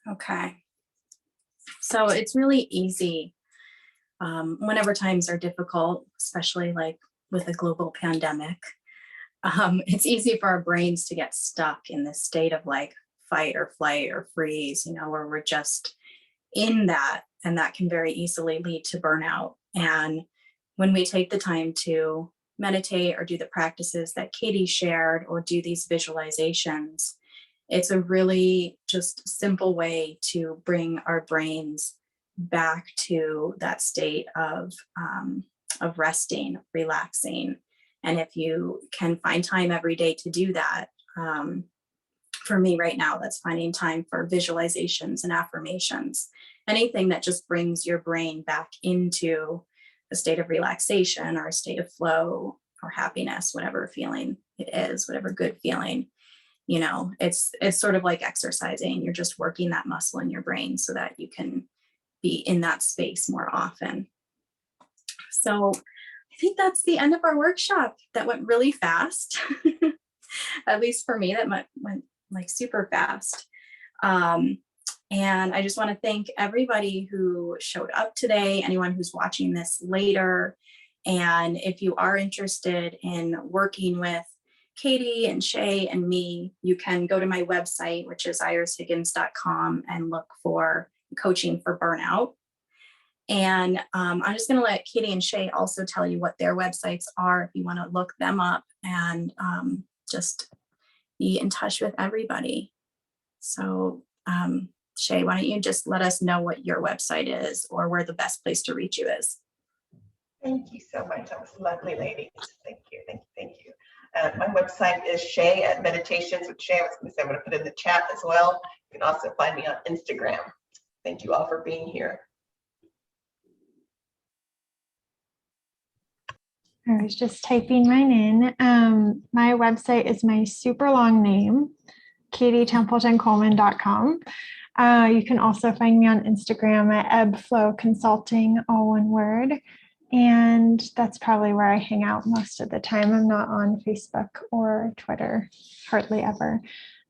Okay. So it's really easy whenever times are difficult, especially like with a global pandemic. It's easy for our brains to get stuck in this state of like fight or flight or freeze, where we're just in that. And that can very easily lead to burnout. And when we take the time to meditate or do the practices that Katie shared or do these visualizations, it's a really just simple way to bring our brains back to that state of resting, relaxing. And if you can find time every day to do that, for me right now, that's finding time for visualizations and affirmations, anything that just brings your brain back into a state of relaxation or a state of flow or happiness, whatever feeling it is, whatever good feeling. It's sort of like exercising. You're just working that muscle in your brain so that you can be in that space more often. So I think that's the end of our workshop. That went really fast. At least for me, that went like super fast. And I just want to thank everybody who showed up today, anyone who's watching this later. And if you are interested in working with Katie and Shay and me, you can go to my website, which is irishiggins.com, and look for coaching for burnout. And I'm just going to let Katie and Shay also tell you what their websites are if you want to look them up and just be in touch with everybody. So Shay, why don't you just let us know what your website is or where the best place to reach you is? Thank you so much. That was lovely, ladies. Thank you, thank you, thank you. My website is Shay at Meditations with Shay. I was going to say I'm going to put it in the chat as well. You can also find me on Instagram. Thank you all for being here. I was just typing mine in. My website is my super long name. KatieTempletonColman.com. You can also find me on Instagram at ebbflow consulting, all one word. And that's probably where I hang out most of the time. I'm not on Facebook or Twitter, hardly ever.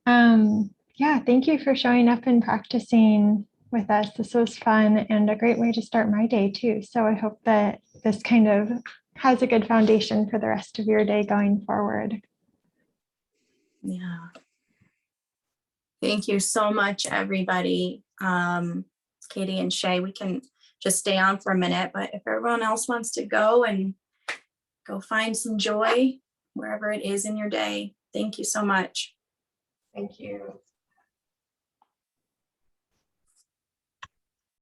Yeah, thank you for showing up and practicing with us. This was fun and a great way to start my day too. So I hope that this kind of has a good foundation for the rest of your day going forward. Yeah. Thank you so much, everybody. Katie and Shay, we can just stay on for a minute, but if everyone else wants to go and go find some joy wherever it is in your day, thank you so much. Thank you.